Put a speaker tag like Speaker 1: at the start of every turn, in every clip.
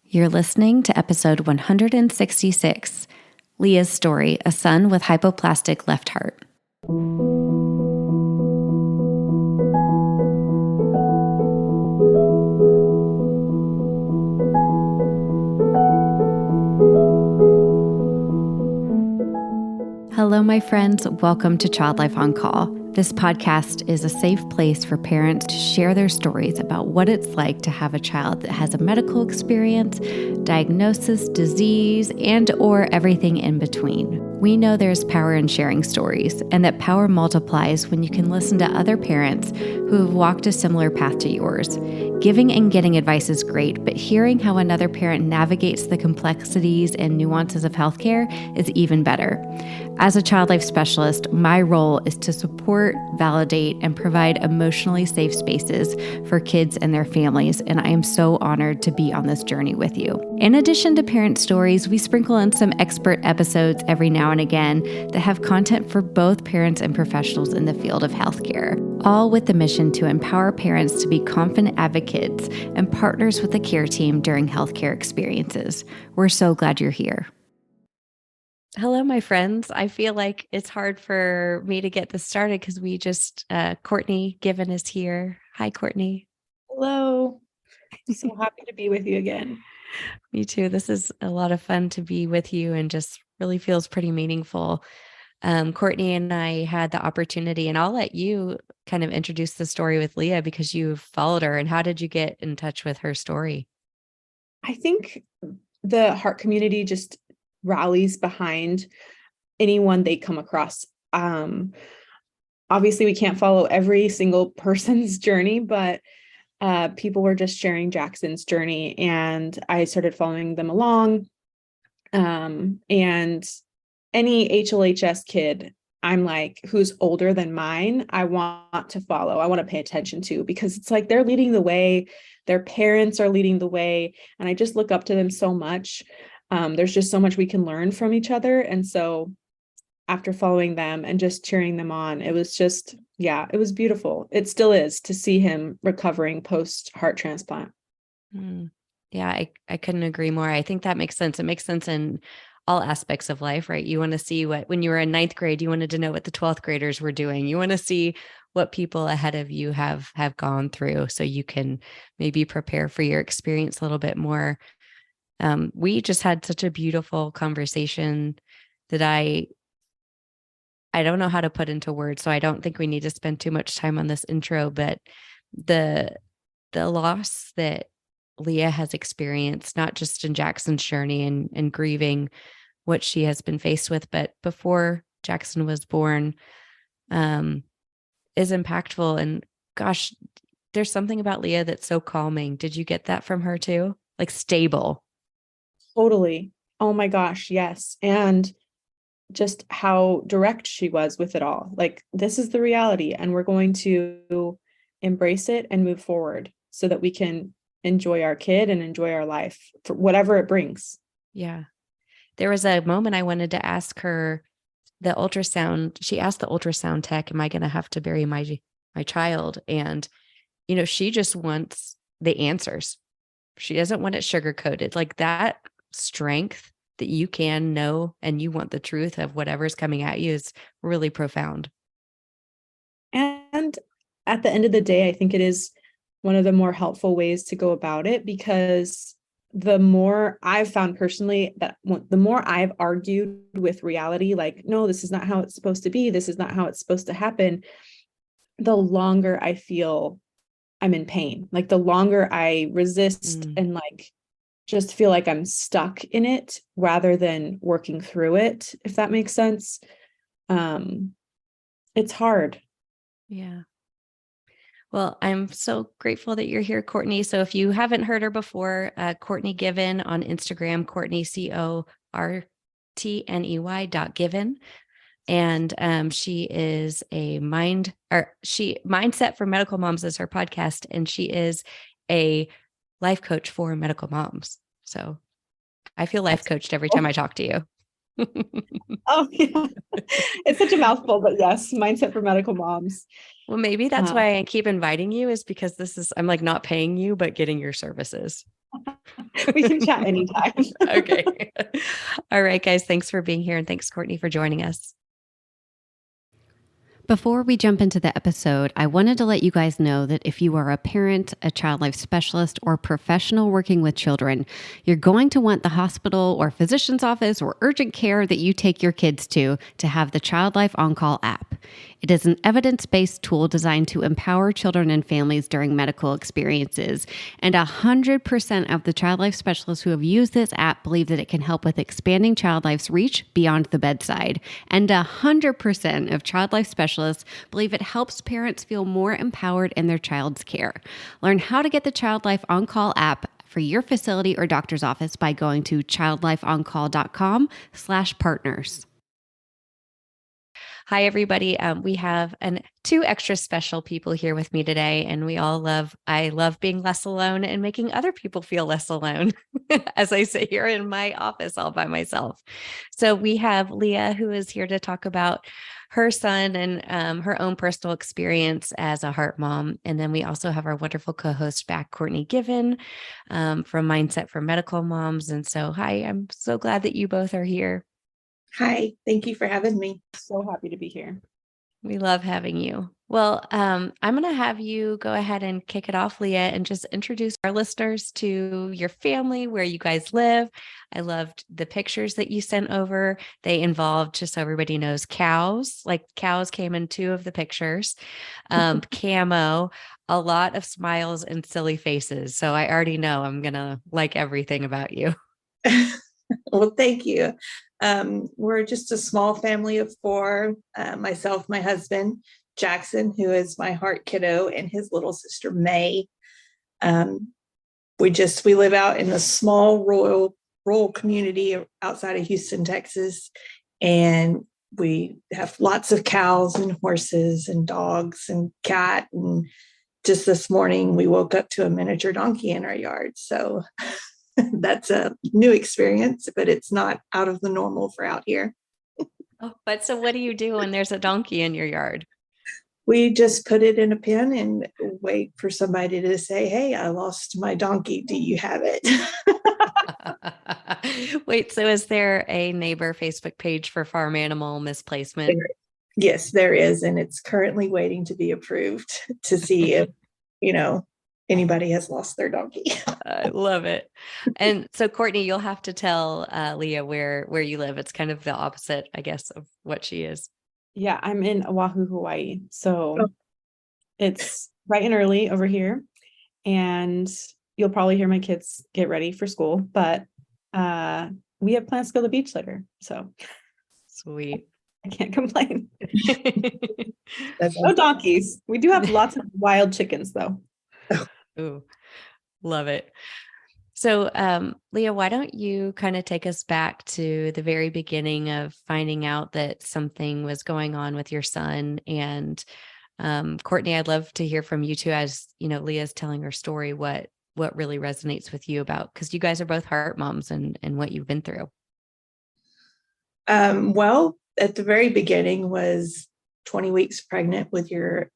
Speaker 1: You're listening to episode 166, Leah's story, a son with hypoplastic left heart. Hello, my friends. Welcome to Child Life on Call. This podcast is a safe place for parents to share their stories about what it's like to have a child that has a medical experience, diagnosis, disease, and or everything in between. We know there's power in sharing stories, and that power multiplies when you can listen to other parents who have walked a similar path to yours. Giving and getting advice is great, but hearing how another parent navigates the complexities and nuances of healthcare is even better. As a child life specialist, my role is to support, validate, and provide emotionally safe spaces for kids and their families, and I am so honored to be on this journey with you. In addition to parent stories, we sprinkle in some expert episodes every now and again that have content for both parents and professionals in the field of healthcare, all with the mission to empower parents to be confident advocates and partners with the care team during healthcare experiences. We're so glad you're here. Hello, my friends. I feel like it's hard for me to get this started because we just, Cortney Given is here. Hi, Cortney.
Speaker 2: Hello. So happy to be with you again.
Speaker 1: Me too. This is a lot of fun to be with you and just really feels pretty meaningful. Cortney and I had the opportunity, and I'll let you kind of introduce the story with Leah because you've followed her. And how did you get in touch with her story?
Speaker 2: I think the heart community just rallies behind anyone they come across. Obviously, we can't follow every single person's journey, but people were just sharing Jackson's journey, and I started following them along. And any HLHS kid, I'm like, who's older than mine, I want to follow. I want to pay attention to, because it's like they're leading the way. Their parents are leading the way. And I just look up to them so much. There's just so much we can learn from each other. And so after following them and just cheering them on, it was just, it was beautiful. It still is to see him recovering post heart transplant.
Speaker 1: Yeah, I couldn't agree more. I think that makes sense. It makes sense in all aspects of life, right? You want to see when you were in 9th grade, you wanted to know what the 12th graders were doing. You want to see what people ahead of you have gone through so you can maybe prepare for your experience a little bit more. We just had such a beautiful conversation that I don't know how to put into words, so I don't think we need to spend too much time on this intro, but the loss that Leah has experienced, not just in Jackson's journey and grieving what she has been faced with, but before Jackson was born, is impactful. And gosh, there's something about Leah that's so calming. Did you get that from her too? Like stable.
Speaker 2: Totally. Oh my gosh, yes. And just how direct she was with it all. Like, this is the reality, and we're going to embrace it and move forward so that we can enjoy our kid and enjoy our life for whatever it brings.
Speaker 1: Yeah. There was a moment I wanted to ask her the ultrasound. She asked the ultrasound tech, am I going to have to bury my child? And, she just wants the answers. She doesn't want it sugar coated. Like, that strength that you can know and you want the truth of whatever's coming at you is really profound.
Speaker 2: And at the end of the day, I think it is one of the more helpful ways to go about it, because the more I've found personally that the more I've argued with reality, like, no, this is not how it's supposed to be, this is not how it's supposed to happen, the longer I feel I'm in pain. Like, the longer I resist and like just feel like I'm stuck in it rather than working through it, if that makes sense. It's hard.
Speaker 1: Yeah. Well, I'm so grateful that you're here, Cortney. So if you haven't heard her before, Cortney Given on Instagram, Cortney, CORTNEY.Given. And she is a Mindset for Medical Moms is her podcast. And she is a life coach for medical moms. So I feel life coached every time I talk to you.
Speaker 2: Oh, yeah. It's such a mouthful, but yes, mindset for medical moms.
Speaker 1: Well, maybe that's why I keep inviting you, is because I'm like not paying you, but getting your services.
Speaker 2: We can chat anytime.
Speaker 1: Okay. All right, guys. Thanks for being here. And thanks, Cortney, for joining us. Before we jump into the episode, I wanted to let you guys know that if you are a parent, a child life specialist, or professional working with children, you're going to want the hospital or physician's office or urgent care that you take your kids to have the Child Life On Call app. It is an evidence-based tool designed to empower children and families during medical experiences. And 100% of the child life specialists who have used this app believe that it can help with expanding child life's reach beyond the bedside. And 100% of child life specialists believe it helps parents feel more empowered in their child's care. Learn how to get the Child Life On Call app for your facility or doctor's office by going to childlifeoncall.com/partners. Hi, everybody. We have two extra special people here with me today, and I love being less alone and making other people feel less alone as I sit here in my office all by myself. So we have Leah, who is here to talk about her son and her own personal experience as a heart mom. And then we also have our wonderful co-host back, Cortney Given, from Mindset for Medical Moms. And so, hi, I'm so glad that you both are here.
Speaker 3: Hi, thank you for having me.
Speaker 2: So happy to be here.
Speaker 1: We love having you. Well, I'm going to have you go ahead and kick it off, Leah, and just introduce our listeners to your family, where you guys live. I loved the pictures that you sent over. They involved, just so everybody knows, cows. Like cows came in two of the pictures, camo, a lot of smiles and silly faces. So I already know I'm going to like everything about you.
Speaker 3: Well, thank you. We're just a small family of four, myself, my husband, Jackson, who is my heart kiddo, and his little sister, May. We live out in a small rural community outside of Houston, Texas. And we have lots of cows and horses and dogs and cat. And just this morning, we woke up to a miniature donkey in our yard. So that's a new experience, but it's not out of the normal for out here.
Speaker 1: Oh, but so what do you do when there's a donkey in your yard?
Speaker 3: We just put it in a pen and wait for somebody to say, "Hey, I lost my donkey. Do you have it?"
Speaker 1: Wait, so is there a neighbor Facebook page for farm animal misplacement?
Speaker 3: Yes, there is. And it's currently waiting to be approved to see if, anybody has lost their donkey.
Speaker 1: I love it. And so, Cortney, you'll have to tell Leah where you live. It's kind of the opposite, I guess, of what she is.
Speaker 2: Yeah, I'm in Oahu, Hawaii. So it's bright and early over here. And you'll probably hear my kids get ready for school. But we have plans to go to the beach later. So
Speaker 1: sweet.
Speaker 2: I can't complain. No donkeys. We do have lots of wild chickens, though.
Speaker 1: Ooh, love it. So, Leah, why don't you kind of take us back to the very beginning of finding out that something was going on with your son? And Cortney, I'd love to hear from you too, as Leah's telling her story, what really resonates with you about, because you guys are both heart moms and what you've been through.
Speaker 3: Well, at the very beginning was 20 weeks pregnant with your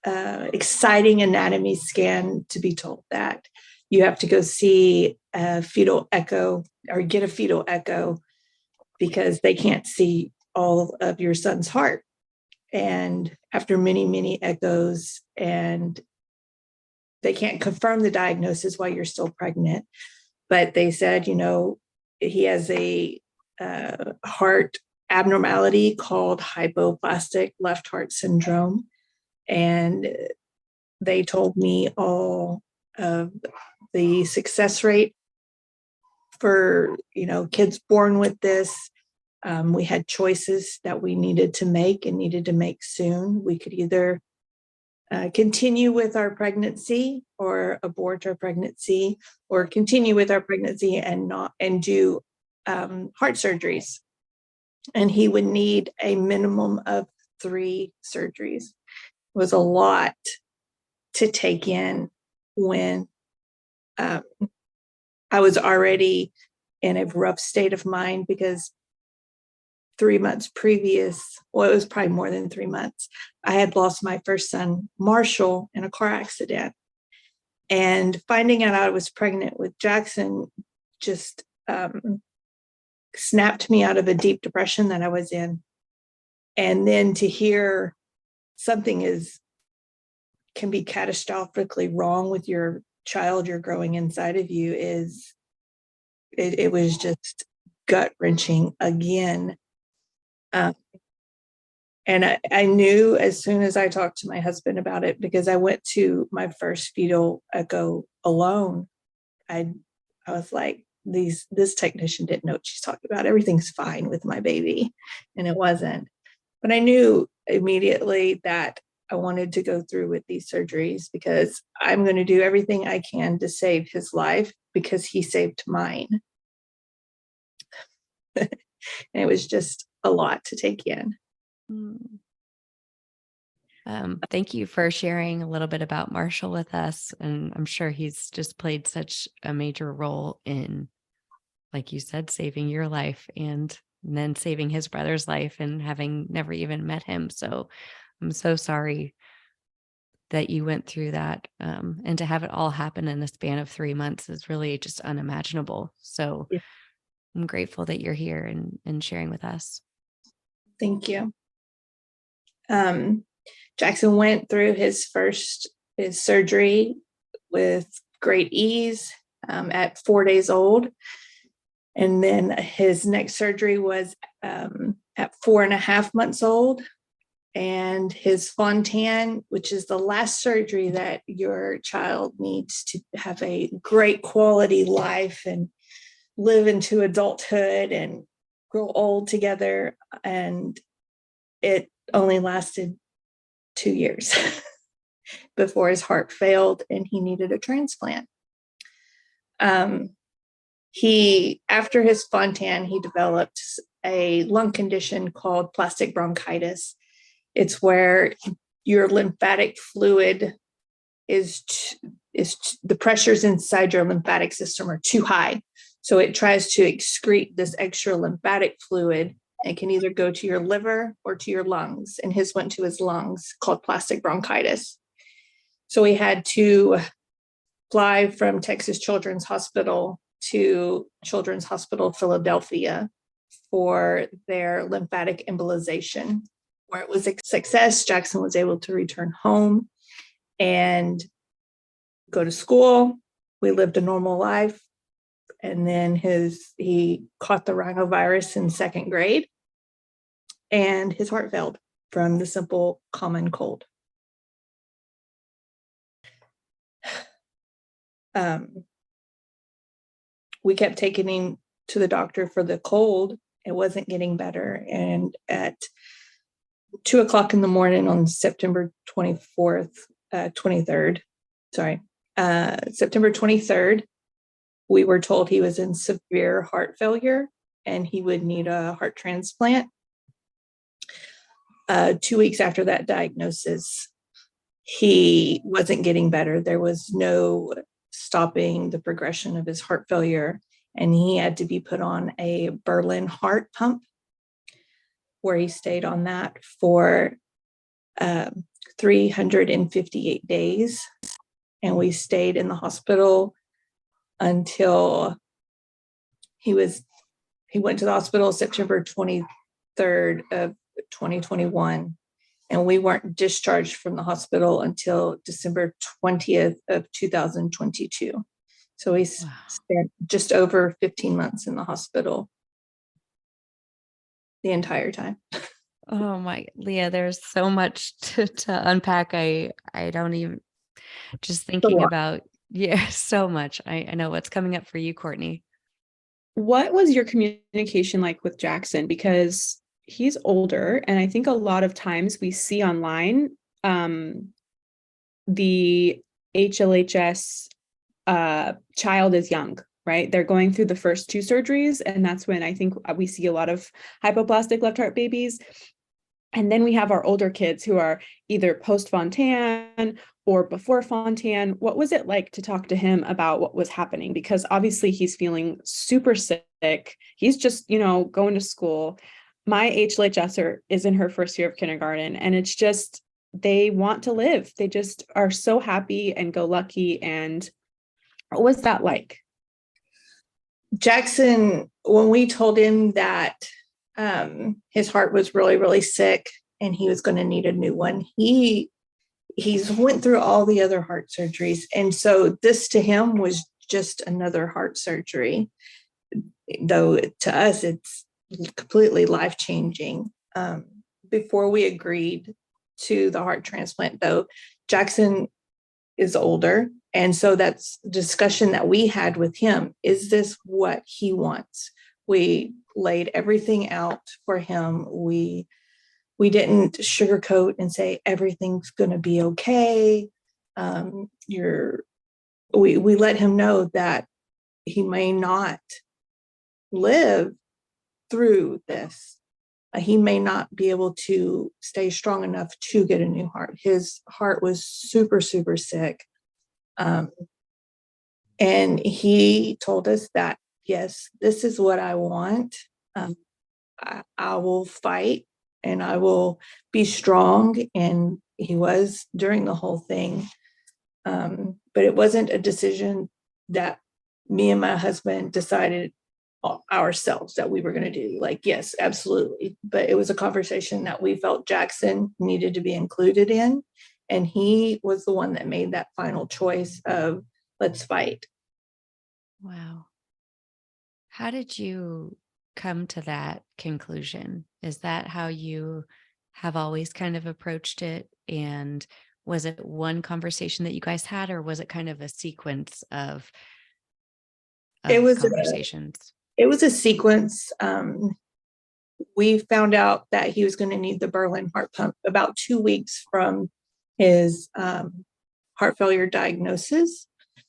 Speaker 3: exciting anatomy scan to be told that you have to go see a fetal echo or get a fetal echo because they can't see all of your son's heart. And after many, many echoes, and they can't confirm the diagnosis while you're still pregnant, but they said, he has a heart abnormality called Hypoplastic Left Heart Syndrome. And they told me all of the success rate for, kids born with this. We had choices that we needed to make soon. We could either continue with our pregnancy or abort our pregnancy, or continue with our pregnancy and do heart surgeries. And he would need a minimum of 3 surgeries. It was a lot to take in when I was already in a rough state of mind because 3 months previous, well, it was probably more than 3 months, I had lost my first son, Marshall, in a car accident. And finding out I was pregnant with Jackson just snapped me out of a deep depression that I was in. And then to hear something can be catastrophically wrong with your child you're growing inside of you it was just gut-wrenching again. And I knew as soon as I talked to my husband about it, because I went to my first fetal echo alone. I was like, this technician didn't know what she's talking about. Everything's fine with my baby. And it wasn't. But I knew immediately that I wanted to go through with these surgeries, because I'm going to do everything I can to save his life, because he saved mine. And it was just a lot to take in.
Speaker 1: Thank you for sharing a little bit about Marshall with us. And I'm sure he's just played such a major role in, like you said, saving your life and then saving his brother's life, and having never even met him. So I'm so sorry that you went through that. And to have it all happen in a span of 3 months is really just unimaginable. So
Speaker 3: Yeah.
Speaker 1: I'm grateful that you're here and sharing with us.
Speaker 3: Thank you. Jackson went through his surgery with great ease at 4 days old. And then his next surgery was at 4.5 months old. And his Fontan, which is the last surgery that your child needs to have a great quality life and live into adulthood and grow old together. And it only lasted 2 years before his heart failed and he needed a transplant. After his Fontan, he developed a lung condition called plastic bronchitis. It's where your lymphatic fluid the pressures inside your lymphatic system are too high. So it tries to excrete this extra lymphatic fluid. It can either go to your liver or to your lungs. And his went to his lungs, called plastic bronchitis. So he had to fly from Texas Children's Hospital to Children's Hospital Philadelphia for their lymphatic embolization, where it was a success. Jackson was able to return home and go to school. We lived a normal life. And then he caught the rhinovirus in 2nd grade, and his heart failed from the simple common cold. We kept taking him to the doctor for the cold. It wasn't getting better. And at 2:00 in the morning on September 23rd, we were told he was in severe heart failure and he would need a heart transplant. 2 weeks after that diagnosis, he wasn't getting better. There was no stopping the progression of his heart failure, and he had to be put on a Berlin heart pump, where he stayed on that for 358 days. And we stayed in the hospital until he went to the hospital September 23rd of 2021. And we weren't discharged from the hospital until December 20th of 2022. So we spent just over 15 months in the hospital the entire time.
Speaker 1: Oh my, Leah, there's so much to unpack. I don't even, just thinking about, so much. I know what's coming up for you, Cortney.
Speaker 2: What was your communication like with Jackson? Because he's older, and I think a lot of times we see online the HLHS child is young, right? They're going through the first 2 surgeries, and that's when I think we see a lot of hypoplastic left heart babies. And then we have our older kids who are either post-Fontan or before Fontan. What was it like to talk to him about what was happening? Because obviously he's feeling super sick. He's just, going to school. my HLHS is in her first year of kindergarten, and it's just, they want to live. They just are so happy and go lucky. And what was that like?
Speaker 3: Jackson, when we told him that his heart was really, really sick and he was going to need a new one, he's went through all the other heart surgeries. And so this to him was just another heart surgery, though to us, it's completely life-changing. Before we agreed to the heart transplant, though, Jackson is older. And so that's discussion that we had with him. Is this what he wants? We laid everything out for him. We didn't sugarcoat and say everything's going to be okay. We let him know that he may not live through this. He may not be able to stay strong enough to get a new heart. His heart was super, super sick. And he told us that, yes, this is what I want. I will fight and I will be strong. And he was during the whole thing. But it wasn't a decision that me and my husband decided ourselves that we were going to do. Like, yes, absolutely. But it was a conversation that we felt Jackson needed to be included in. And he was the one that made that final choice of let's fight.
Speaker 1: Wow. How did you come to that conclusion? Is that how you have always kind of approached it? And was it one conversation that you guys had, or was it kind of a sequence of conversations?
Speaker 3: It was a sequence. We found out that he was going to need the Berlin heart pump about 2 weeks from his heart failure diagnosis.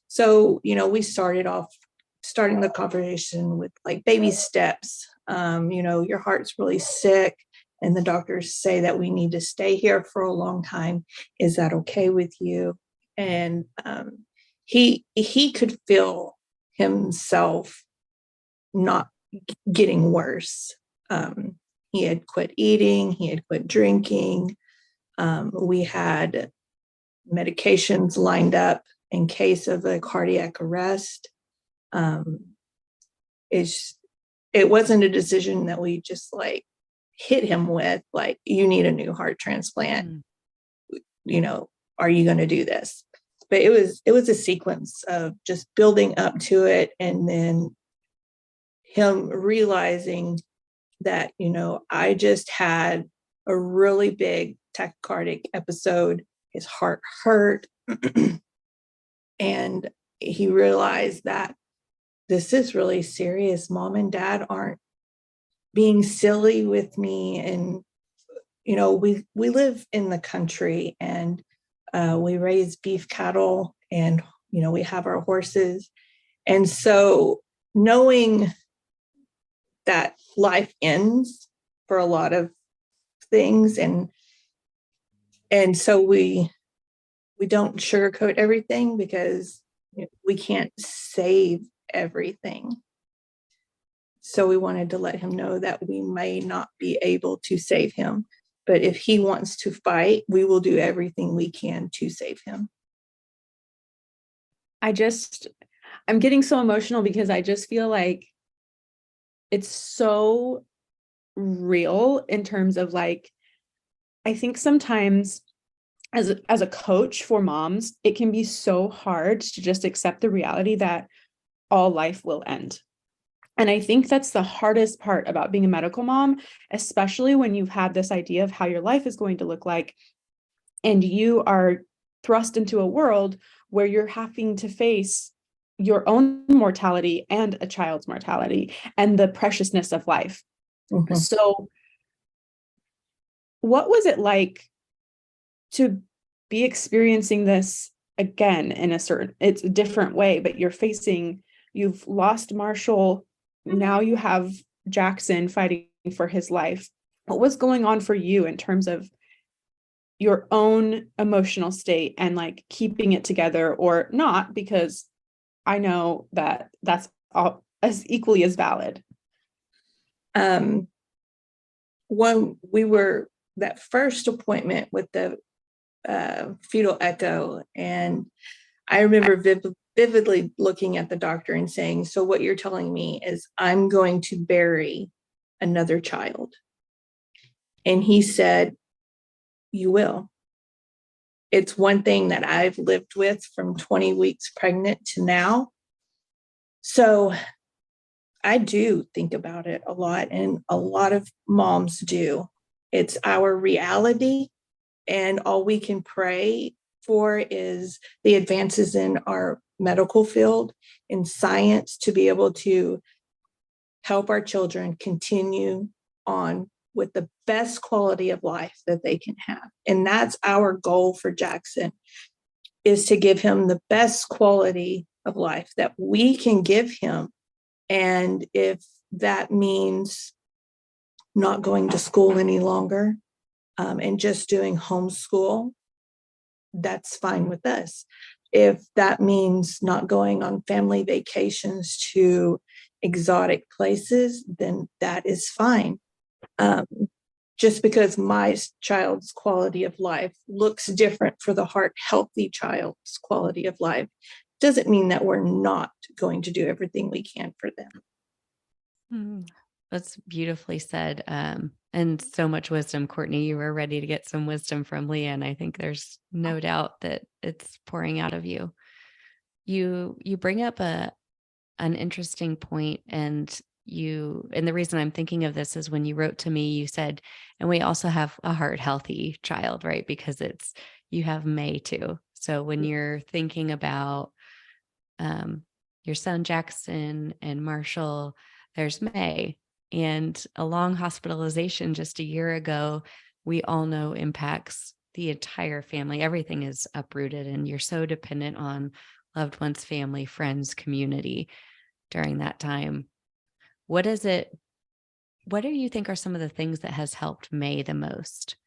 Speaker 3: So, we starting the conversation with like baby steps. Your heart's really sick and the doctors say that we need to stay here for a long time. Is that okay with you? And he could feel himself not getting worse. He had quit eating, he had quit drinking. We had medications lined up in case of a cardiac arrest. It wasn't a decision that we just like hit him with, like, you need a new heart transplant. Are you going to do this? But it was a sequence of just building up to it, and then him realizing that, I just had a really big tachycardic episode. His heart hurt. And he realized that this is really serious. Mom and Dad aren't being silly with me. And, we live in the country, and we raise beef cattle, and, we have our horses. And so knowing that life ends for a lot of things, and so we don't sugarcoat everything, because we can't save everything. So we wanted to let him know that we may not be able to save him, but if he wants to fight, we will do everything we can to save him.
Speaker 2: I'm getting so emotional because I just feel like it's so real in terms of like, I think sometimes as a coach for moms, it can be so hard to just accept the reality that all life will end. And I think that's the hardest part about being a medical mom, especially when you've had this idea of how your life is going to look like, and you are thrust into a world where you're having to face your own mortality and a child's mortality and the preciousness of life. Mm-hmm. So what was it like to be experiencing this again it's a different way, but you've lost Marshall. Now you have Jackson fighting for his life. What was going on for you in terms of your own emotional state and like keeping it together or not? Because I know that that's all as equally as valid.
Speaker 3: that first appointment with the fetal echo, and I remember vividly looking at the doctor and saying, so what you're telling me is I'm going to bury another child. And he said, you will. It's one thing that I've lived with from 20 weeks pregnant to now. So I do think about it a lot, and a lot of moms do. It's our reality, and all we can pray for is the advances in our medical field, in science, to be able to help our children continue on with the best quality of life that they can have. And that's our goal for Jackson, is to give him the best quality of life that we can give him. And if that means not going to school any longer, and just doing homeschool, that's fine with us. If that means not going on family vacations to exotic places, then that is fine. Just because my child's quality of life looks different for the heart healthy child's quality of life doesn't mean that we're not going to do everything we can for them.
Speaker 1: That's beautifully said. And so much wisdom, Cortney. You were ready to get some wisdom from Leah, and I think there's no doubt that it's pouring out of you. You bring up an interesting point, and the reason I'm thinking of this is when you wrote to me, you said, and we also have a heart healthy child, right? Because you have May too. So when you're thinking about your son Jackson and Marshall, there's May. And a long hospitalization just a year ago, we all know impacts the entire family. Everything is uprooted, and you're so dependent on loved ones, family, friends, community during that time. What do you think are some of the things that has helped May the most?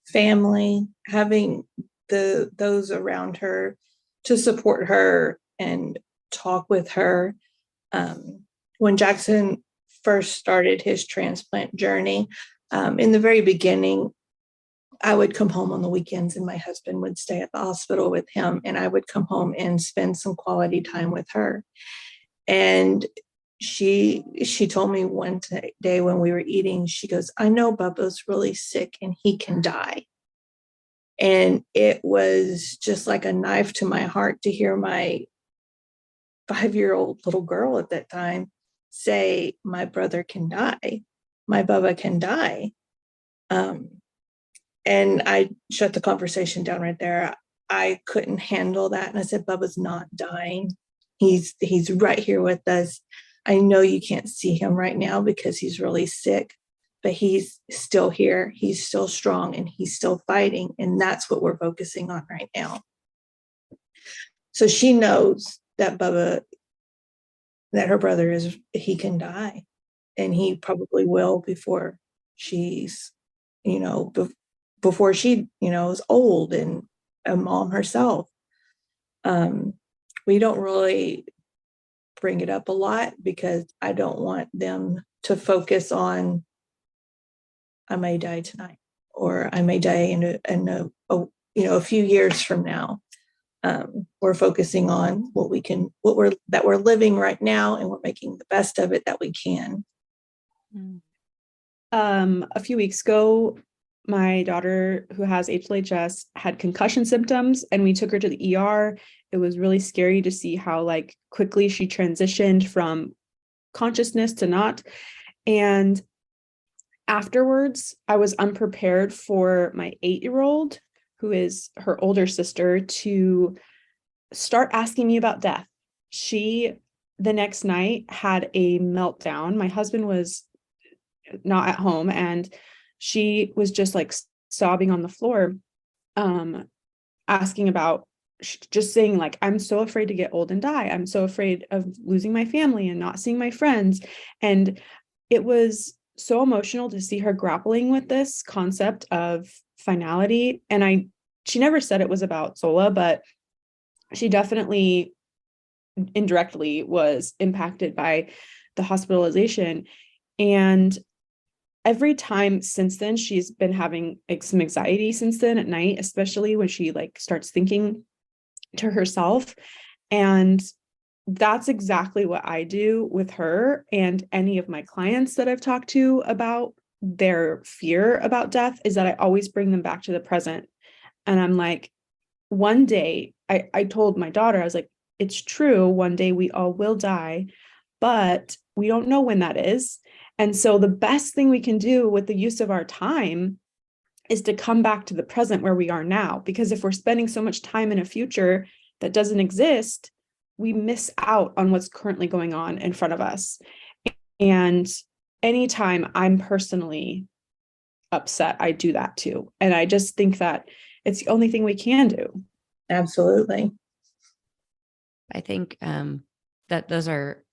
Speaker 3: Family, having those around her to support her and talk with her. When Jackson first started his transplant journey, in the very beginning, I would come home on the weekends and my husband would stay at the hospital with him, and I would come home and spend some quality time with her. And she told me one day when we were eating, she goes, I know Bubba's really sick and he can die. And it was just like a knife to my heart to hear my 5-year-old little girl at that time say, my brother can die, my Bubba can die. And I shut the conversation down right there. I couldn't handle that. And I said, Bubba's not dying. He's right here with us. I know you can't see him right now because he's really sick, but he's still here. He's still strong and he's still fighting. And that's what we're focusing on right now. So she knows that that her brother he can die, and he probably will before she's, before she, is old and a mom herself. We don't really bring it up a lot because I don't want them to focus on, I may die tonight, or I may die in a few years from now. We're focusing on that we're living right now, and we're making the best of it that we can.
Speaker 2: A few weeks ago, my daughter, who has HLHS, had concussion symptoms, and we took her to the ER. It was really scary to see how quickly she transitioned from consciousness to not. And afterwards, I was unprepared for my 8-year-old, who is her older sister, to start asking me about death. She, the next night, had a meltdown. My husband was not at home, and she was just sobbing on the floor, asking about, just saying I'm so afraid to get old and die. I'm so afraid of losing my family and not seeing my friends. And it was so emotional to see her grappling with this concept of finality. And she never said it was about Sola, but she definitely indirectly was impacted by the hospitalization. And every time since then, she's been having like some anxiety since then at night, especially when she like starts thinking to herself. And that's exactly what I do with her and any of my clients that I've talked to about their fear about death, is that I always bring them back to the present. And I'm like, one day, I told my daughter, I was like, it's true, one day we all will die, but we don't know when that is. And so the best thing we can do with the use of our time is to come back to the present where we are now. Because if we're spending so much time in a future that doesn't exist, we miss out on what's currently going on in front of us. And anytime I'm personally upset, I do that too. And I just think that it's the only thing we can do.
Speaker 3: Absolutely.
Speaker 1: I think that those are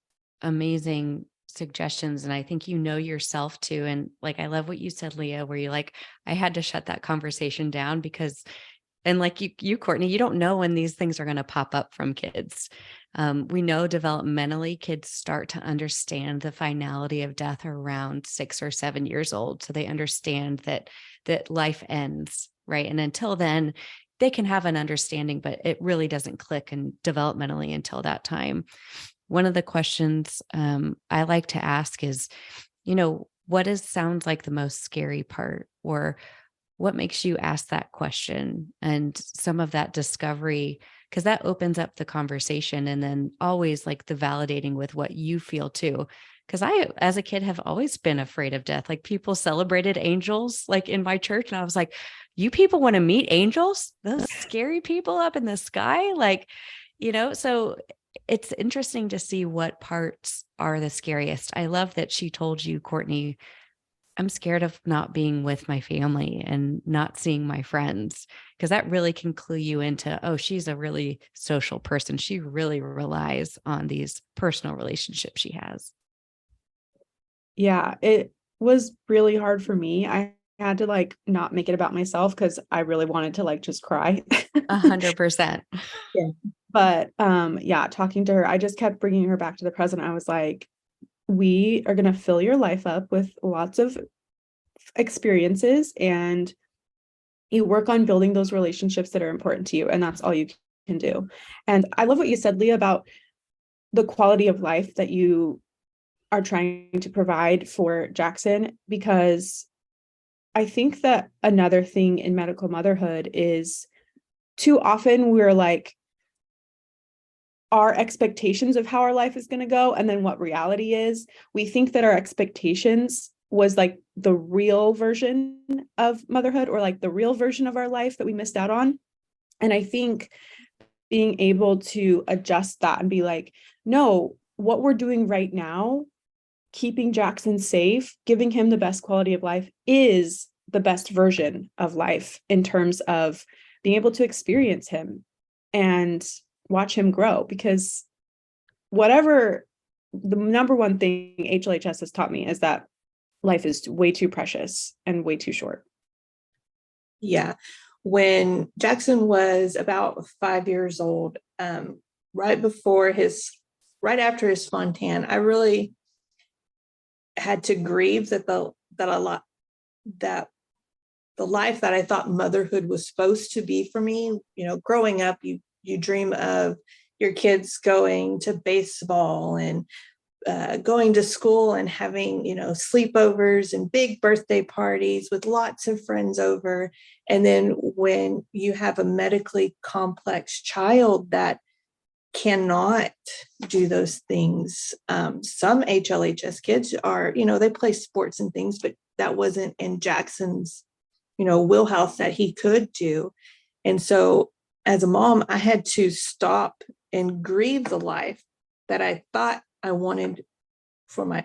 Speaker 1: amazing suggestions. And I think you know yourself too. And like, I love what you said, Leah, where you like, I had to shut that conversation down because, and like you, Cortney, you don't know when these things are going to pop up from kids. We know developmentally kids start to understand the finality of death around 6 or 7 years old. So they understand that life ends, right? And until then, they can have an understanding, but it really doesn't click and developmentally until that time. One of the questions I like to ask is, what sounds like the most scary part, or what makes you ask that question? And some of that discovery, because that opens up the conversation, and then always like the validating with what you feel too. Because I, as a kid, have always been afraid of death. Like people celebrated angels like in my church. And I was like, you people want to meet angels? Those scary people up in the sky? Like, so it's interesting to see what parts are the scariest. I love that she told you, Cortney, I'm scared of not being with my family and not seeing my friends, because that really can clue you into, oh, she's a really social person. She really relies on these personal relationships she has.
Speaker 2: Yeah, it was really hard for me. I had to like not make it about myself because I really wanted to like just cry.
Speaker 1: 100%.
Speaker 3: Yeah.
Speaker 2: But yeah, talking to her, I just kept bringing her back to the present. I was like, we are going to fill your life up with lots of experiences, and you work on building those relationships that are important to you. And that's all you can do. And I love what you said, Leah, about the quality of life that you are trying to provide for Jackson, because I think that another thing in medical motherhood is too often we're like, our expectations of how our life is going to go, and then what reality is. We think that our expectations was like the real version of motherhood, or like the real version of our life that we missed out on. And I think being able to adjust that and be like, no, what we're doing right now, keeping Jackson safe, giving him the best quality of life, is the best version of life in terms of being able to experience him and watch him grow. Because whatever, the number one thing HLHS has taught me is that life is way too precious and way too short.
Speaker 3: Yeah. When Jackson was about 5 years old, right after his Fontan, I really had to grieve that the life that I thought motherhood was supposed to be for me. Growing up, you dream of your kids going to baseball and going to school and having, sleepovers and big birthday parties with lots of friends over. And then when you have a medically complex child that cannot do those things, some HLHS kids are, they play sports and things, but that wasn't in Jackson's, wheelhouse that he could do. And so as a mom, I had to stop and grieve the life that I thought I wanted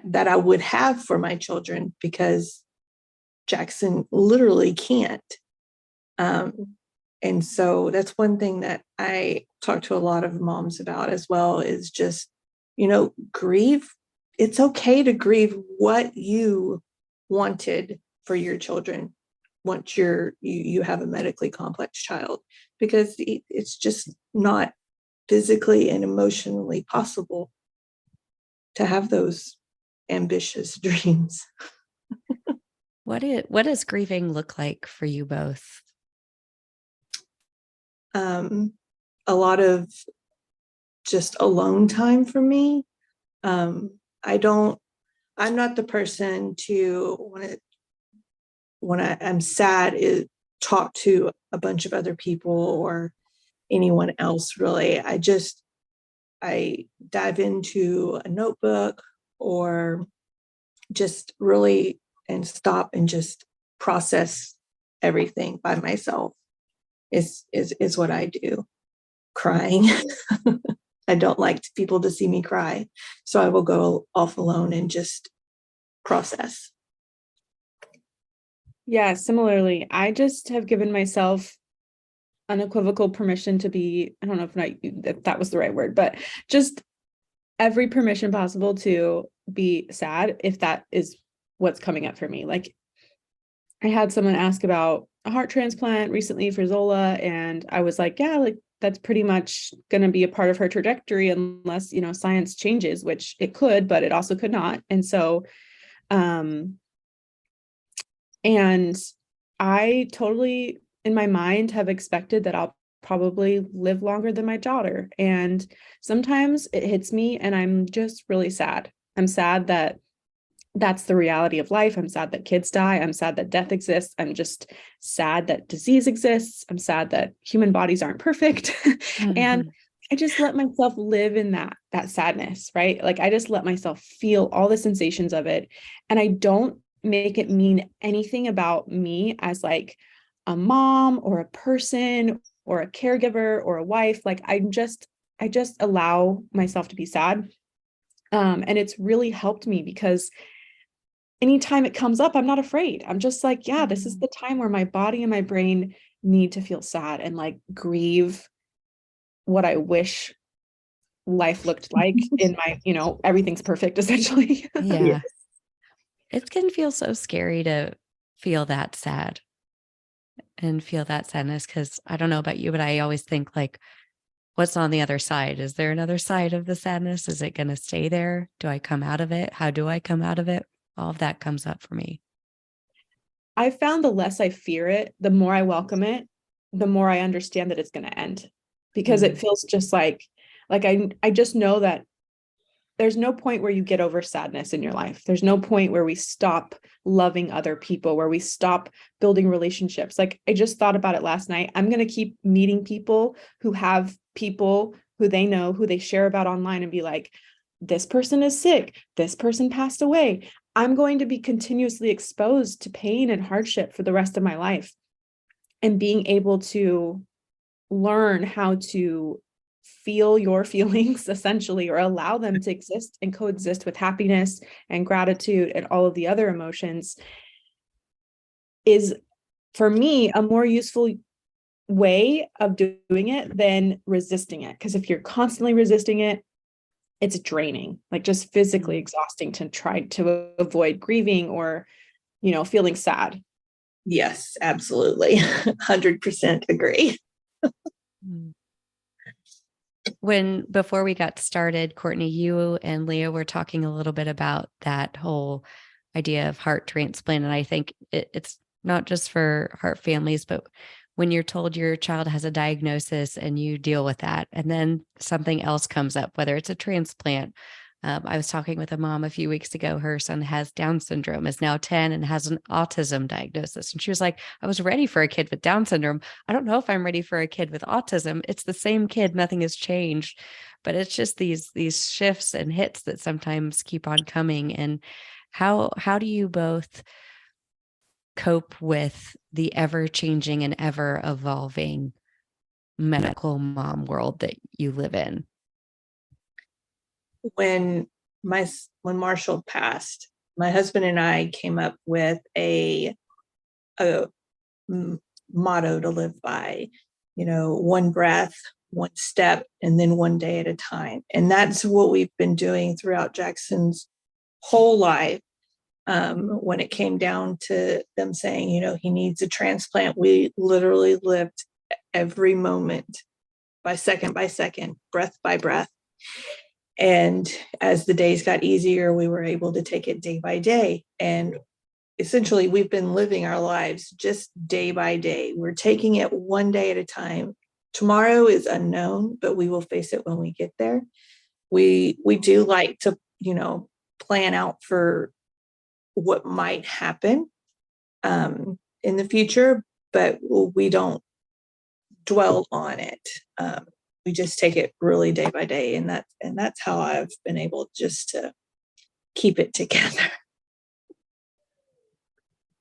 Speaker 3: that I would have for my children, because Jackson literally can't. And so that's one thing that I talk to a lot of moms about as well, is just, grieve. It's okay to grieve what you wanted for your children once you have a medically complex child, because it's just not physically and emotionally possible to have those ambitious dreams.
Speaker 1: What does grieving look like for you both?
Speaker 3: A lot of just alone time for me. I'm not the person to when I'm sad is talk to a bunch of other people or anyone else really. I dive into a notebook or just really and stop and just process everything by myself is what I do. Crying. I don't like people to see me cry. So I will go off alone and just process.
Speaker 2: Yeah, similarly, I just have given myself unequivocal permission to be, I don't know if that was the right word, but just every permission possible to be sad if that is what's coming up for me. Like, I had someone ask about a heart transplant recently for Zola, and I was like, yeah, like that's pretty much going to be a part of her trajectory unless, science changes, which it could, but it also could not. And so, and I totally, in my mind, have expected that I'll probably live longer than my daughter. And sometimes it hits me and I'm just really sad. I'm sad that that's the reality of life. I'm sad that kids die. I'm sad that death exists. I'm just sad that disease exists. I'm sad that human bodies aren't perfect. Mm-hmm. And I just let myself live in that sadness, right? Like I just let myself feel all the sensations of it. And I don't make it mean anything about me as like a mom or a person or a caregiver or a wife. Like I just allow myself to be sad. And it's really helped me because anytime it comes up, I'm not afraid. I'm just like, yeah, this is the time where my body and my brain need to feel sad and like grieve what I wish life looked like in my, everything's perfect essentially.
Speaker 1: Yeah. It can feel so scary to feel that sad and feel that sadness. Cause I don't know about you, but I always think like, what's on the other side? Is there another side of the sadness? Is it going to stay there? Do I come out of it? How do I come out of it? All of that comes up for me.
Speaker 2: I found the less I fear it, the more I welcome it, the more I understand that it's going to end, because it feels just like I just know that there's no point where you get over sadness in your life. There's no point where we stop loving other people, where we stop building relationships. Like I just thought about it last night. I'm going to keep meeting people who have people who they know, who they share about online and be like, this person is sick. This person passed away. I'm going to be continuously exposed to pain and hardship for the rest of my life. And being able to learn how to feel your feelings essentially, or allow them to exist and coexist with happiness and gratitude and all of the other emotions is, for me, a more useful way of doing it than resisting it. Because if you're constantly resisting it, it's draining, like just physically exhausting to try to avoid grieving or, feeling sad.
Speaker 3: Yes, absolutely. 100% agree.
Speaker 1: Before we got started, Cortney, you and Leah were talking a little bit about that whole idea of heart transplant. And I think it's not just for heart families, but when you're told your child has a diagnosis and you deal with that, and then something else comes up, whether it's a transplant. I was talking with a mom a few weeks ago. Her son has Down syndrome, is now 10 and has an autism diagnosis. And she was like, I was ready for a kid with Down syndrome. I don't know if I'm ready for a kid with autism. It's the same kid. Nothing has changed, but it's just these shifts and hits that sometimes keep on coming. And how do you both cope with the ever-changing and ever-evolving medical mom world that you live in?
Speaker 3: When Marshall passed, my husband and I came up with a motto to live by, one breath, one step, and then one day at a time. And that's what we've been doing throughout Jackson's whole life. When it came down to them saying, he needs a transplant, we literally lived every moment by second, breath by breath. And as the days got easier, we were able to take it day by day. And essentially we've been living our lives just day by day. We're taking it one day at a time. Tomorrow is unknown, but we will face it when we get there. We do like to, plan out for what might happen in the future, but we don't dwell on it. We just take it really day by day, and that's how I've been able just to keep it together.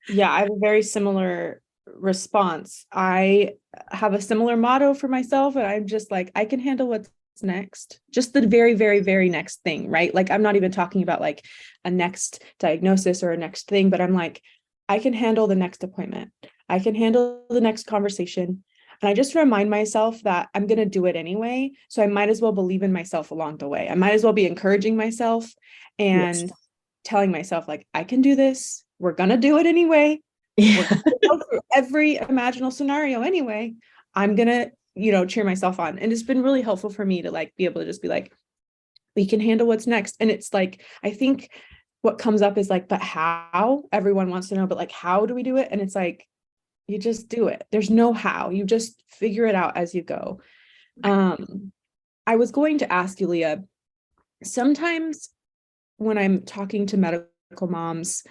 Speaker 2: Yeah, I have a very similar response. I have a similar motto for myself, and I'm just like, I can handle what's next, just the very, very, very next thing, right? Like, I'm not even talking about like a next diagnosis or a next thing, but I'm like, I can handle the next appointment. I can handle the next conversation. And I just remind myself that I'm going to do it anyway. So I might as well believe in myself along the way. I might as well be encouraging myself and telling myself, like, I can do this. We're going to do it anyway.
Speaker 3: Yeah.
Speaker 2: We're going to go through every imaginable scenario anyway. I'm going to, cheer myself on. And it's been really helpful for me to like be able to just be like, we can handle what's next. And it's like, I think what comes up is like, but how? Everyone wants to know, but like, how do we do it? And it's like, you just do it. There's no how. You just figure it out as you go. I was going to ask you, Leah, sometimes when I'm talking to medical moms,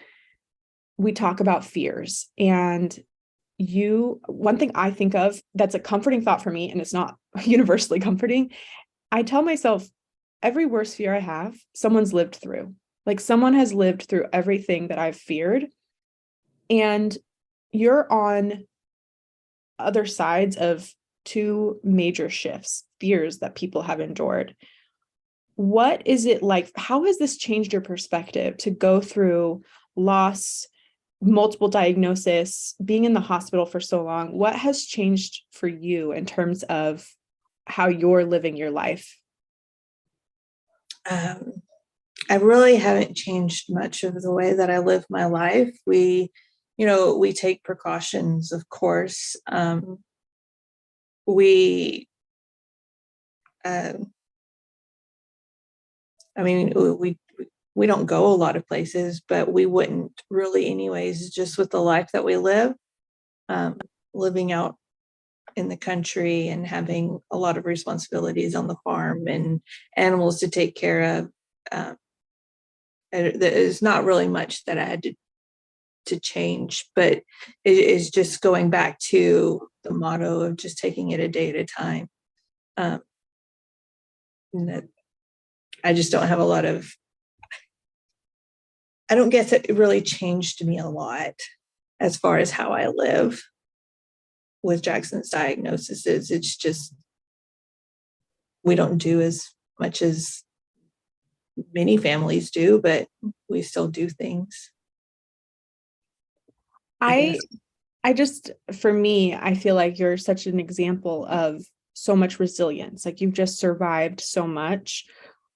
Speaker 2: we talk about fears, and one thing I think of that's a comforting thought for me, and it's not universally comforting. I tell myself every worst fear I have, someone's lived through. Like, someone has lived through everything that I've feared. And you're on other sides of two major shifts, fears that people have endured. What is it like? How has this changed your perspective to go through loss, multiple diagnosis, being in the hospital for so long? What has changed for you in terms of how you're living your life?
Speaker 3: I really haven't changed much of the way that I live my life. We take precautions, of course. We don't go a lot of places, but we wouldn't really anyways, just with the life that we live, living out in the country and having a lot of responsibilities on the farm and animals to take care of. There's not really much that I had to change, but it is just going back to the motto of just taking it a day at a time. That I just don't have I don't guess it really changed me a lot as far as how I live with Jackson's diagnosis. It's just, we don't do as much as many families do, but we still do things.
Speaker 2: For me, I feel like you're such an example of so much resilience. Like, you've just survived so much.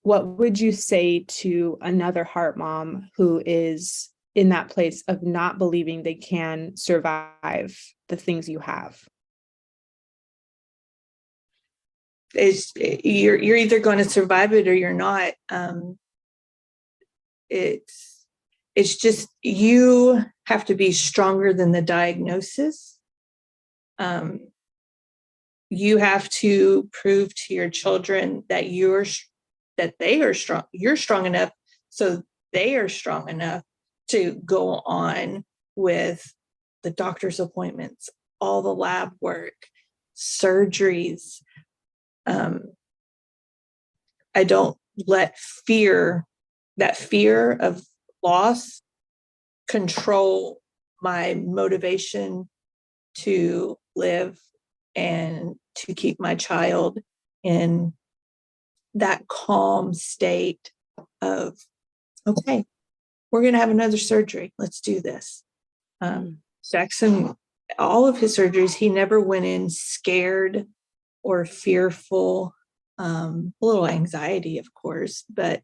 Speaker 2: What would you say to another heart mom who is in that place of not believing they can survive the things you have?
Speaker 3: You're either going to survive it or you're not. It's just, you have to be stronger than the diagnosis. You have to prove to your children that they are strong. You're strong enough, so they are strong enough to go on with the doctor's appointments, all the lab work, surgeries. I don't let that fear of loss control my motivation to live and to keep my child in that calm state of, okay, we're going to have another surgery. Let's do this. Jackson, all of his surgeries, he never went in scared or fearful, a little anxiety, of course, but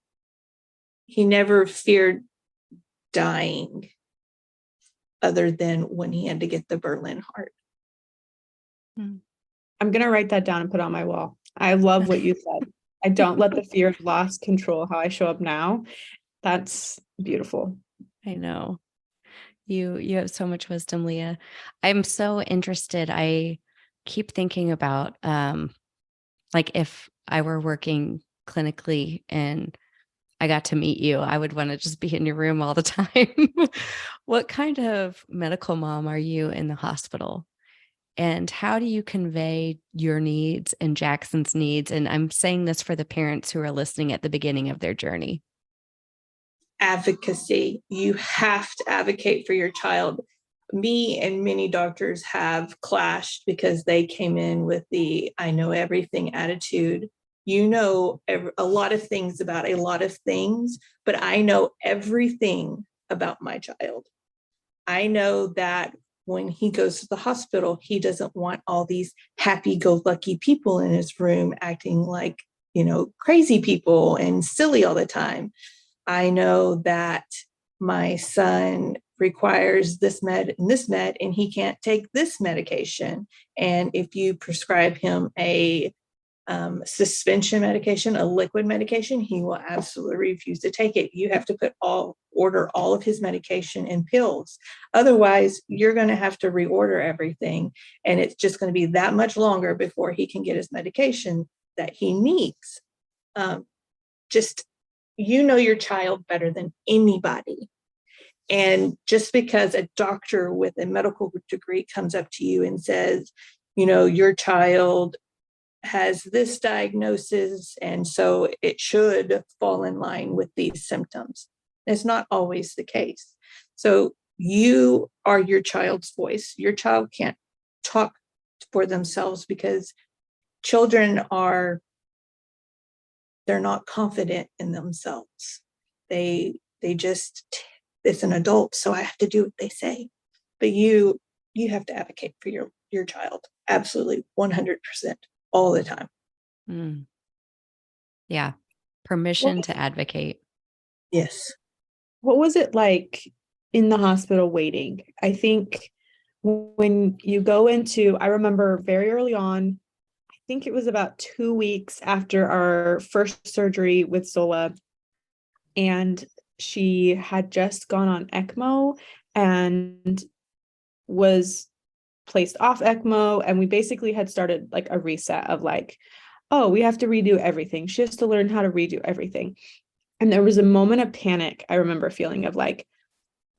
Speaker 3: he never feared dying other than when he had to get the Berlin heart.
Speaker 2: I'm going to write that down and put it on my wall. I love what you said. I don't let the fear of loss control how I show up now. That's beautiful.
Speaker 1: I know. You have so much wisdom, Leah. I'm so interested. I keep thinking about like if I were working clinically and I got to meet you, I would want to just be in your room all the time. What kind of medical mom are you in the hospital? And how do you convey your needs and Jackson's needs? And I'm saying this for the parents who are listening at the beginning of their journey.
Speaker 3: Advocacy. You have to advocate for your child. Me and many doctors have clashed because they came in with the I know everything attitude. You know a lot of things about a lot of things, but I know everything about my child. I know that when he goes to the hospital, he doesn't want all these happy-go-lucky people in his room acting like, crazy people and silly all the time. I know that my son requires this med, and he can't take this medication. And if you prescribe him a suspension medication, a liquid medication, he will absolutely refuse to take it. You have to order all of his medication in pills. Otherwise, you're going to have to reorder everything. And it's just going to be that much longer before he can get his medication that he needs. You know your child better than anybody. And just because a doctor with a medical degree comes up to you and says, your child has this diagnosis, and so it should fall in line with these symptoms. It's not always the case. So you are your child's voice. Your child can't talk for themselves because children they're not confident in themselves. It's an adult, so I have to do what they say. But you have to advocate for your child. Absolutely 100% all the time.
Speaker 1: Yeah. Permission to advocate.
Speaker 3: Yes.
Speaker 2: What was it like in the hospital waiting? I think when you go into, I remember very early on, I think it was about 2 weeks after our first surgery with Zola, and she had just gone on ECMO and was placed off ECMO. And we basically had started like a reset of like, oh, we have to redo everything. She has to learn how to redo everything. And there was a moment of panic, I remember feeling of like,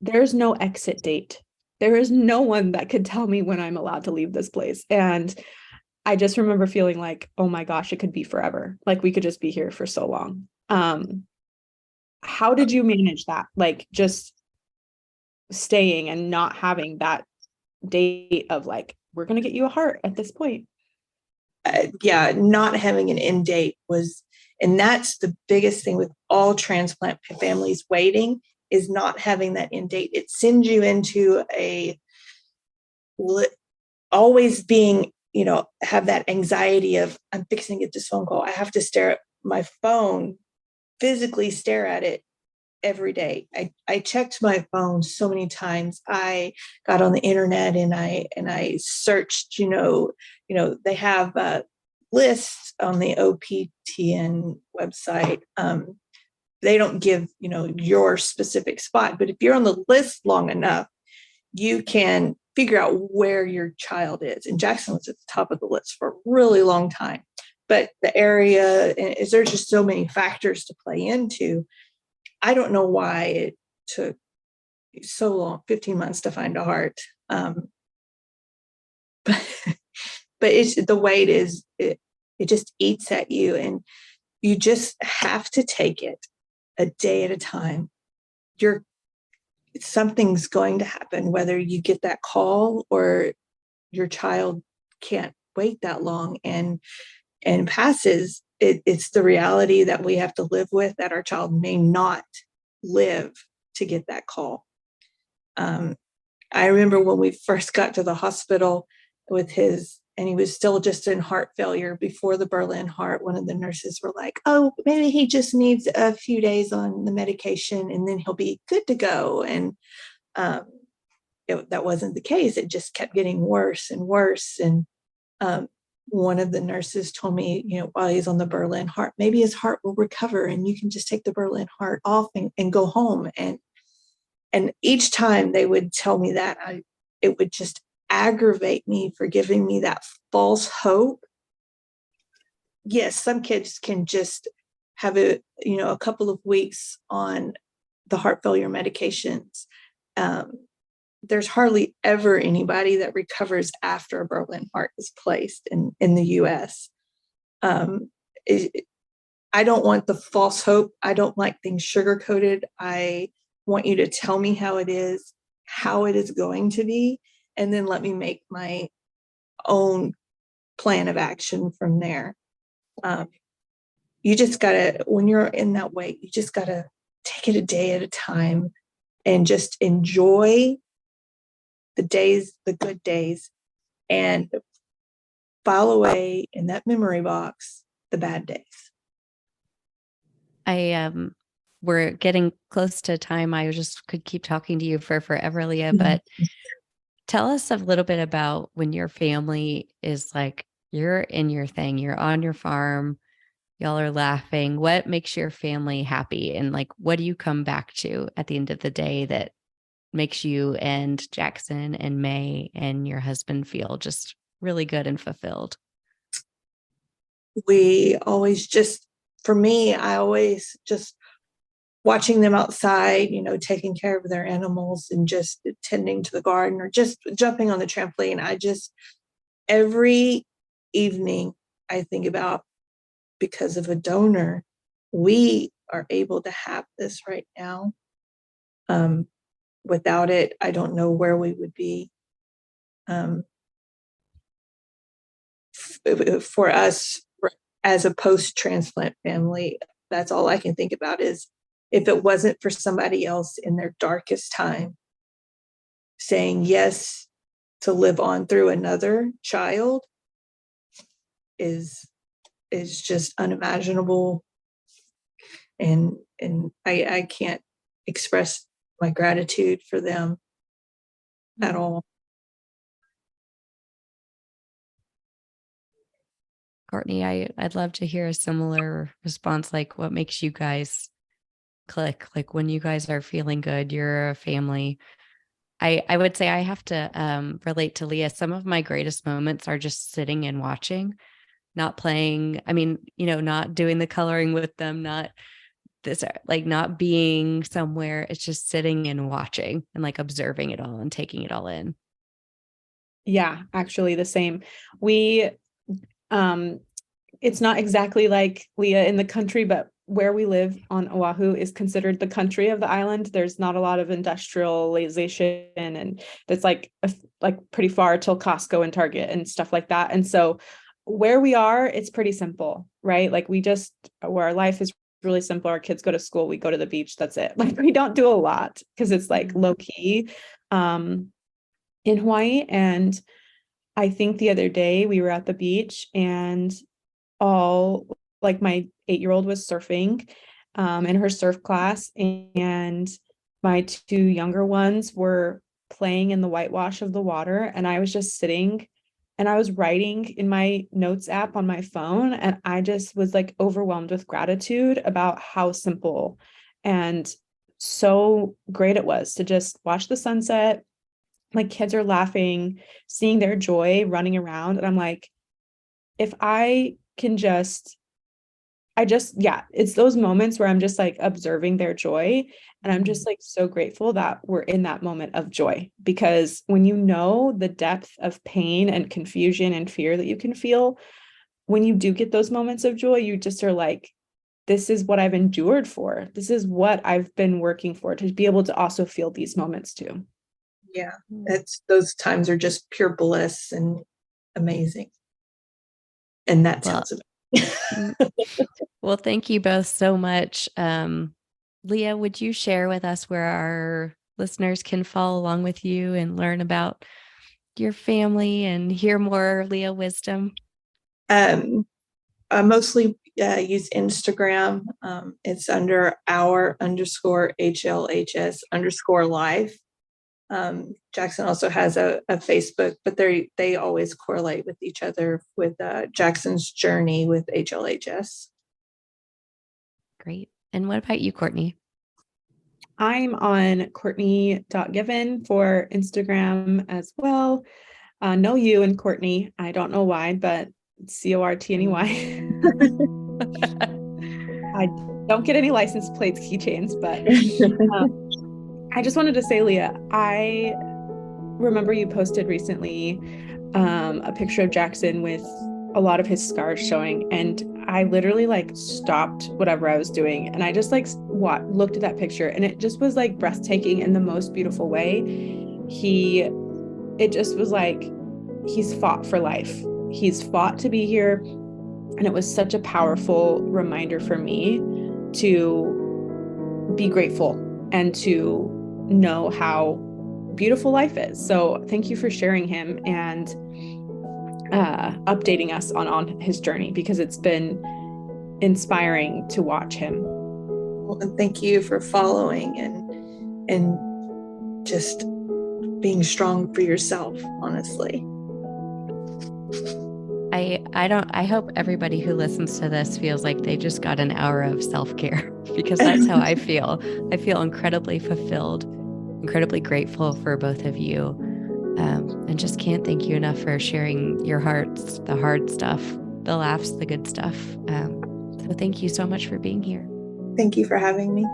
Speaker 2: there's no exit date. There is no one that could tell me when I'm allowed to leave this place. And I just remember feeling like, oh my gosh, it could be forever. Like we could just be here for so long. How did you manage that? Like just staying and not having that date of like, we're going to get you a heart at this point.
Speaker 3: Not having an end date and that's the biggest thing with all transplant families waiting, is not having that end date. It sends you into always being, have that anxiety of, I'm fixing to get this phone call. I have to stare at my phone, physically stare at it every day. I checked my phone so many times. I got on the internet and I searched, they have lists on the OPTN website. They don't give, your specific spot, but if you're on the list long enough, you can figure out where your child is. And Jackson was at the top of the list for a really long time. But the area, there's just so many factors to play into. I don't know why it took so long, 15 months to find a heart. But it's the way it is, it just eats at you, and you just have to take it a day at a time. Something's going to happen, whether you get that call or your child can't wait that long and passes. It's the reality that we have to live with, that our child may not live to get that call. I remember when we first got to the hospital with and he was still just in heart failure before the Berlin heart. One of the nurses were like, oh, maybe he just needs a few days on the medication and then he'll be good to go. And that wasn't the case. It just kept getting worse and worse. And one of the nurses told me, while he's on the Berlin heart, maybe his heart will recover and you can just take the Berlin heart off and go home. And And each time they would tell me that, it would just aggravate me for giving me that false hope. Yes, some kids can just have a couple of weeks on the heart failure medications. There's hardly ever anybody that recovers after a broken heart is placed in the US. I don't want the false hope. I don't like things sugar-coated. I want you to tell me how it is going to be, and then let me make my own plan of action from there. You just gotta, when you're in that way, you just gotta take it a day at a time and just enjoy the days, the good days, and file away in that memory box the bad days.
Speaker 1: We're getting close to time. I just could keep talking to you for forever, Leah, but tell us a little bit about when your family is like, you're in your thing, you're on your farm, y'all are laughing. What makes your family happy? And like, what do you come back to at the end of the day that makes you and Jackson and May and your husband feel just really good and fulfilled?
Speaker 3: We always just, for me, I always just watching them outside, taking care of their animals and just tending to the garden or just jumping on the trampoline. Every evening I think about, because of a donor, we are able to have this right now. Without it, I don't know where we would be. For us, as a post-transplant family, that's all I can think about is, if it wasn't for somebody else in their darkest time saying yes to live on through another child, is just unimaginable. And I can't express my gratitude for them at all.
Speaker 1: Cortney, I'd love to hear a similar response. Like, what makes you guys click? Like, when you guys are feeling good, you're a family. I would say I have to relate to Leah. Some of my greatest moments are just sitting and watching, not playing. I mean, not doing the coloring with them, not this, like not being somewhere. It's just sitting and watching and like observing it all and taking it all in.
Speaker 2: Yeah, actually the same. We, it's not exactly like Leah in the country, but where we live on Oahu is considered the country of the island. There's not a lot of industrialization, and it's like pretty far till Costco and Target and stuff like that. And so where we are, it's pretty simple, right? Like where our life is really simple. Our kids go to school, we go to the beach, that's it. Like we don't do a lot because it's like low key in Hawaii. And I think the other day we were at the beach and my 8-year-old was surfing in her surf class, and my 2 younger ones were playing in the whitewash of the water, and I was just sitting and I was writing in my notes app on my phone, and I just was like overwhelmed with gratitude about how simple and so great it was to just watch the sunset. My kids are laughing, seeing their joy running around, and I'm like, if I can it's those moments where I'm just like observing their joy. And I'm just like so grateful that we're in that moment of joy, because when you know the depth of pain and confusion and fear that you can feel, when you do get those moments of joy, you just are like, this is what I've endured for. This is what I've been working for, to be able to also feel these moments too.
Speaker 3: Yeah, those times are just pure bliss and amazing. And that tells it.
Speaker 1: Well, thank you both so much. Leah, would you share with us where our listeners can follow along with you and learn about your family and hear more Leah wisdom?
Speaker 3: I mostly use Instagram. It's under our_HLHS_life. Jackson also has a Facebook, but they always correlate with each other with Jackson's journey with HLHS.
Speaker 1: Great. And what about you, Cortney?
Speaker 2: I'm on Cortney.Given for Instagram as well. No you and Cortney. I don't know why, but Cortney. I don't get any license plates, keychains, but I just wanted to say, Leah, I remember you posted recently a picture of Jackson with a lot of his scars showing, and I literally like stopped whatever I was doing and I just like looked at that picture, and it just was like breathtaking in the most beautiful way. It just was like he's fought for life. He's fought to be here, and it was such a powerful reminder for me to be grateful and to know how beautiful life is. So thank you for sharing him and updating us on his journey, because it's been inspiring to watch him.
Speaker 3: Well, and thank you for following and just being strong for yourself, honestly.
Speaker 1: I hope everybody who listens to this feels like they just got an hour of self-care, because that's how I feel. I feel incredibly fulfilled, incredibly grateful for both of you, and just can't thank you enough for sharing your hearts, the hard stuff, the laughs, the good stuff. So thank you so much for being here.
Speaker 3: Thank you for having me.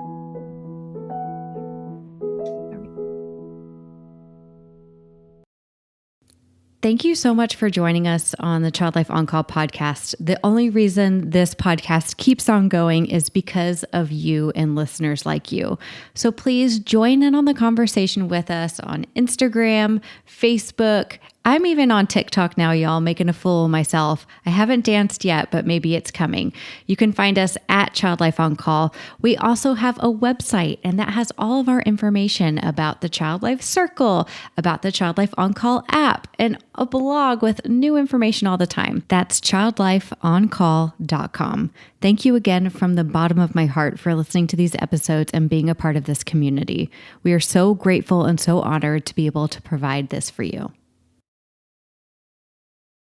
Speaker 1: Thank you so much for joining us on the Child Life On Call podcast. The only reason this podcast keeps on going is because of you and listeners like you. So please join in on the conversation with us on Instagram, Facebook. I'm even on TikTok now, y'all, making a fool of myself. I haven't danced yet, but maybe it's coming. You can find us at Child Life On Call. We also have a website, and that has all of our information about the Child Life Circle, about the Child Life On Call app, and a blog with new information all the time. That's childlifeoncall.com. Thank you again from the bottom of my heart for listening to these episodes and being a part of this community. We are so grateful and so honored to be able to provide this for you.